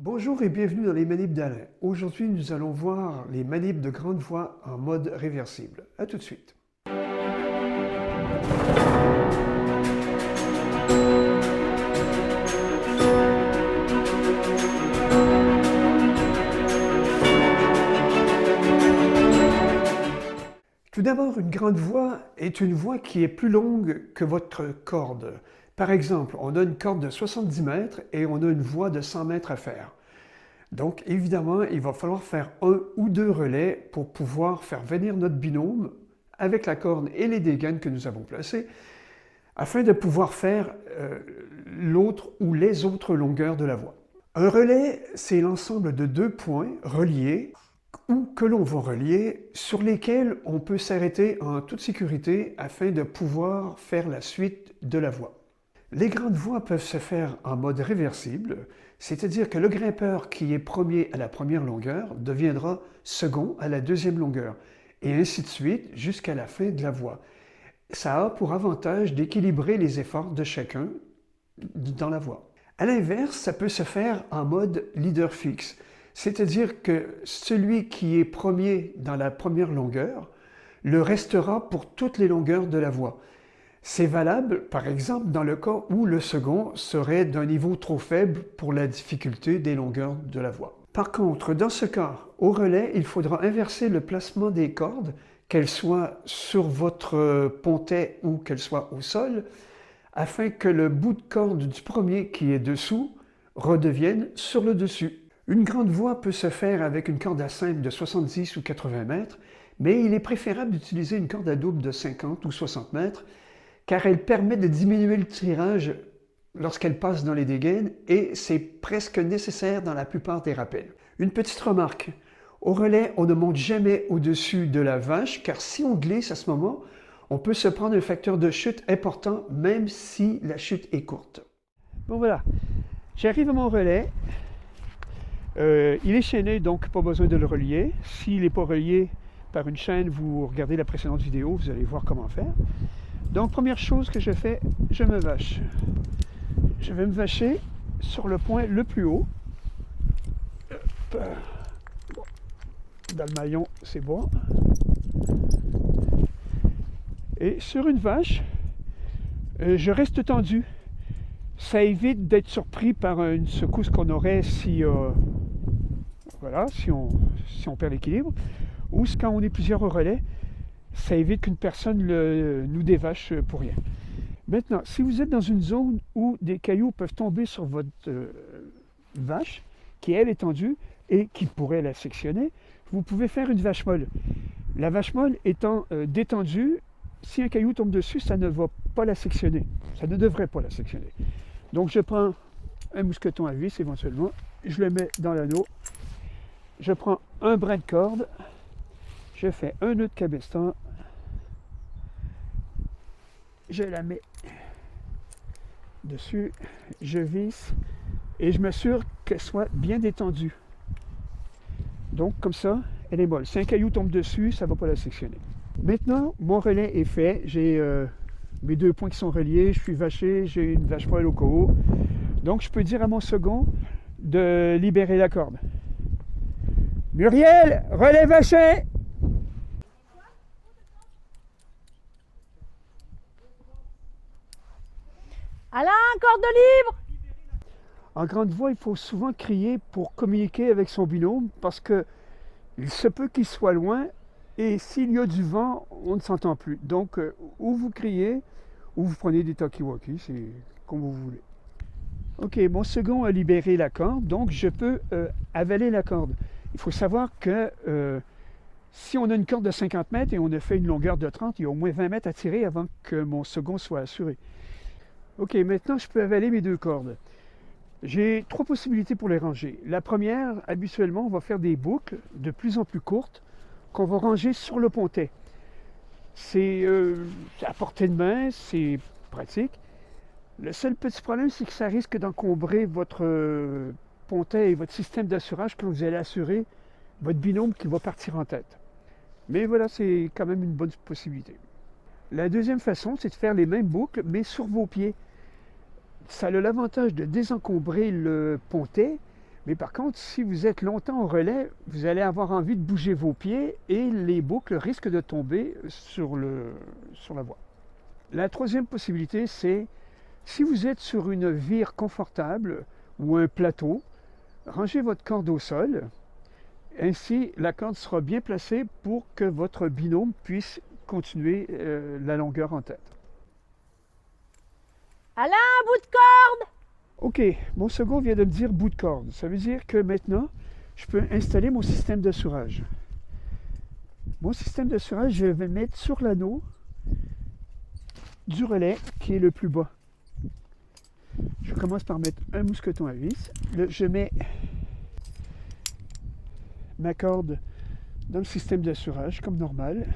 Bonjour et bienvenue dans les manips d'Alain. Aujourd'hui, nous allons voir les manips de grande voix en mode réversible. A tout de suite. Tout d'abord, une grande voix est une voix qui est plus longue que votre corde. Par exemple, on a une corde de 70 mètres et on a une voix de 100 mètres à faire. Donc, évidemment, il va falloir faire un ou deux relais pour pouvoir faire venir notre binôme avec la corne et les dégaines que nous avons placées afin de pouvoir faire l'autre ou les autres longueurs de la voix. Un relais, c'est l'ensemble de deux points reliés ou que l'on va relier sur lesquels on peut s'arrêter en toute sécurité afin de pouvoir faire la suite de la voix. Les grandes voix peuvent se faire en mode réversible, c'est-à-dire que le grimpeur qui est premier à la première longueur deviendra second à la deuxième longueur, et ainsi de suite jusqu'à la fin de la voix. Ça a pour avantage d'équilibrer les efforts de chacun dans la voix. À l'inverse, ça peut se faire en mode leader fixe, c'est-à-dire que celui qui est premier dans la première longueur le restera pour toutes les longueurs de la voix. C'est valable, par exemple, dans le cas où le second serait d'un niveau trop faible pour la difficulté des longueurs de la voix. Par contre, dans ce cas, au relais, il faudra inverser le placement des cordes, qu'elles soient sur votre pontet ou qu'elles soient au sol, afin que le bout de corde du premier qui est dessous redevienne sur le dessus. Une grande voix peut se faire avec une corde à simple de 70 ou 80 mètres, mais il est préférable d'utiliser une corde à double de 50 ou 60 mètres, car elle permet de diminuer le tirage lorsqu'elle passe dans les dégaines et c'est presque nécessaire dans la plupart des rappels. Une petite remarque, au relais, on ne monte jamais au-dessus de la vache, car si on glisse à ce moment, on peut se prendre un facteur de chute important, même si la chute est courte. Bon voilà, j'arrive à mon relais. Il est chaîné, donc pas besoin de le relier. S'il n'est pas relié par une chaîne, vous regardez la précédente vidéo, vous allez voir comment faire. Donc, première chose que je fais, je me vache. Je vais me vacher sur le point le plus haut. Dans le maillon, c'est bon. Et sur une vache, je reste tendu. Ça évite d'être surpris par une secousse qu'on aurait si on perd l'équilibre. Ou quand on est plusieurs au relais, ça évite qu'une personne nous dévache pour rien. Maintenant, si vous êtes dans une zone où des cailloux peuvent tomber sur votre vache, qui elle est tendue et qui pourrait la sectionner, vous pouvez faire une vache molle. La vache molle étant détendue, si un caillou tombe dessus, ça ne va pas la sectionner. Ça ne devrait pas la sectionner. Donc je prends un mousqueton à vis éventuellement, je le mets dans l'anneau, je prends un brin de corde, je fais un nœud de cabestan, je la mets dessus, je visse et je m'assure qu'elle soit bien détendue. Donc comme ça, elle est molle. Si un caillou tombe dessus, ça ne va pas la sectionner. Maintenant, mon relais est fait. J'ai mes deux points qui sont reliés, je suis vaché, j'ai une vache molle au haut. Donc je peux dire à mon second de libérer la corde. Muriel, relais vaché! Alain, corde libre! En grande voix, il faut souvent crier pour communiquer avec son binôme parce que il se peut qu'il soit loin et s'il y a du vent, on ne s'entend plus. Donc, ou vous criez ou vous prenez des talkie-walkie, c'est comme vous voulez. Ok, mon second a libéré la corde, donc je peux avaler la corde. Il faut savoir que si on a une corde de 50 mètres et on a fait une longueur de 30, il y a au moins 20 mètres à tirer avant que mon second soit assuré. Ok, maintenant je peux avaler mes deux cordes. J'ai trois possibilités pour les ranger. La première, habituellement, on va faire des boucles de plus en plus courtes qu'on va ranger sur le pontet. C'est à portée de main, c'est pratique. Le seul petit problème, c'est que ça risque d'encombrer votre pontet et votre système d'assurage quand vous allez assurer votre binôme qui va partir en tête. Mais voilà, c'est quand même une bonne possibilité. La deuxième façon, c'est de faire les mêmes boucles, mais sur vos pieds. Ça a l'avantage de désencombrer le pontet. Mais par contre, si vous êtes longtemps au relais, vous allez avoir envie de bouger vos pieds et les boucles risquent de tomber sur la voie. La troisième possibilité, c'est si vous êtes sur une vire confortable ou un plateau, rangez votre corde au sol. Ainsi, la corde sera bien placée pour que votre binôme puisse continuer la longueur en tête. Alain, bout de corde! OK, mon second vient de me dire bout de corde. Ça veut dire que maintenant, je peux installer mon système d'assurage. Mon système d'assurage, je vais le mettre sur l'anneau du relais qui est le plus bas. Je commence par mettre un mousqueton à vis. Je mets ma corde dans le système d'assurage comme normal.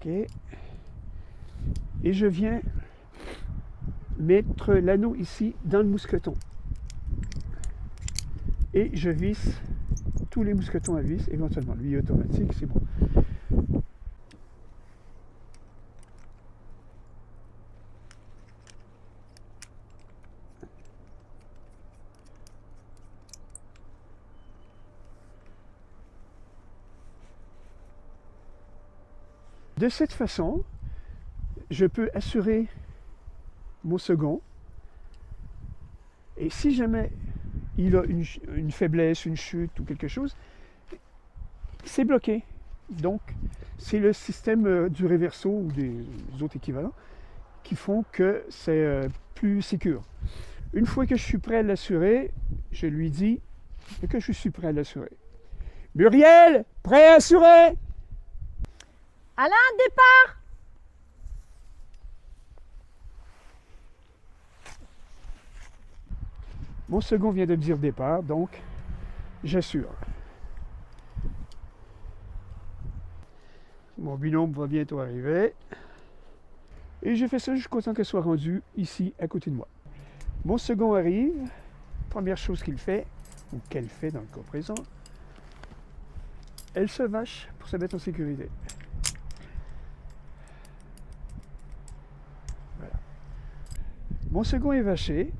OK. Et je viens mettre l'anneau ici dans le mousqueton. Et je visse tous les mousquetons à vis, éventuellement. Lui est automatique, c'est bon. De cette façon, je peux assurer mon second. Et si jamais il a une faiblesse, une chute ou quelque chose, c'est bloqué. Donc, c'est le système du Reverso ou des autres équivalents qui font que c'est plus sécure. Une fois que je suis prêt à l'assurer, je lui dis que je suis prêt à l'assurer. Muriel, prêt à assurer? Alain, départ! Mon second vient de me dire départ, donc j'assure. Mon binôme va bientôt arriver. Et j'ai fait ça jusqu'au temps qu'elle soit rendue ici, à côté de moi. Mon second arrive. Première chose qu'il fait, ou qu'elle fait dans le cas présent, elle se vache pour se mettre en sécurité. Voilà. Mon second est vaché.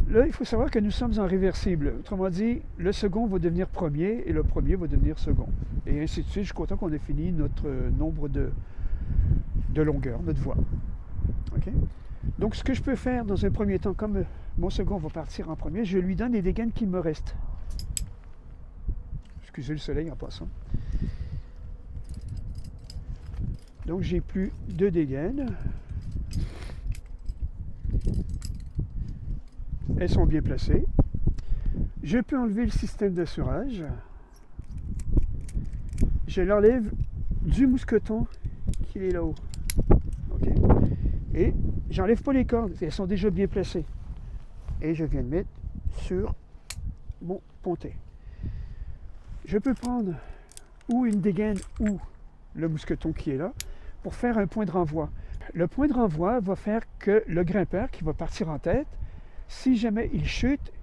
Là, il faut savoir que nous sommes en réversible. Autrement dit, le second va devenir premier et le premier va devenir second. Et ainsi de suite jusqu'au temps qu'on ait fini notre nombre de longueurs, notre voie. Okay? Donc, ce que je peux faire dans un premier temps, comme mon second va partir en premier, je lui donne les dégaines qui me restent. Excusez le soleil en passant. Donc, j'ai plus de dégaines. Elles sont bien placées. Je peux enlever le système d'assurage. Je l'enlève du mousqueton qui est là-haut. Okay. Et j'enlève pas les cordes, elles sont déjà bien placées. Et je viens de mettre sur mon pontet. Je peux prendre ou une dégaine ou le mousqueton qui est là pour faire un point de renvoi. Le point de renvoi va faire que le grimpeur qui va partir en tête, si jamais il chute,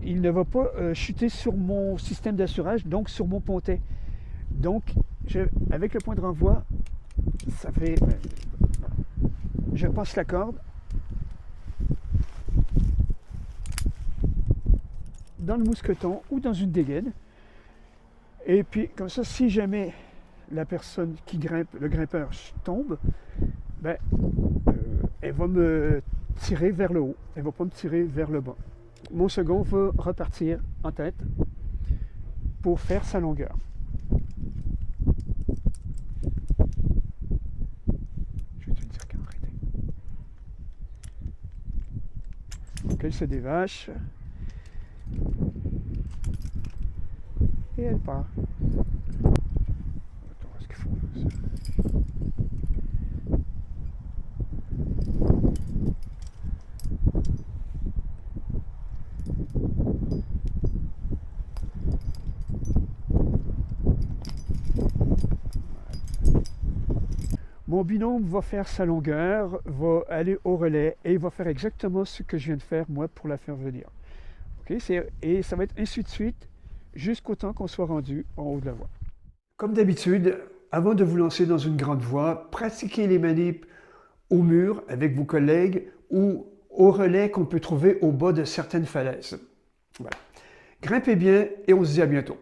il ne va pas chuter sur mon système d'assurage, donc sur mon pontet. Donc, avec le point de renvoi, ça fait... je passe la corde dans le mousqueton ou dans une dégaine. Et puis, comme ça, si jamais la personne qui grimpe, le grimpeur, tombe, ben, elle va me tirer vers le haut. Elle ne va pas me tirer vers le bas. Mon second va repartir en tête pour faire sa longueur. Je vais te dire qu'elle arrête. Donc elle se dévache. Et elle part. Attends, est-ce qu'il faut ça? Mon binôme va faire sa longueur, va aller au relais et il va faire exactement ce que je viens de faire moi pour la faire venir. Okay? Et ça va être ainsi de suite jusqu'au temps qu'on soit rendu en haut de la voie. Comme d'habitude, avant de vous lancer dans une grande voie, pratiquez les manips au mur avec vos collègues ou aux relais qu'on peut trouver au bas de certaines falaises. Voilà. Grimpez bien et on se dit à bientôt.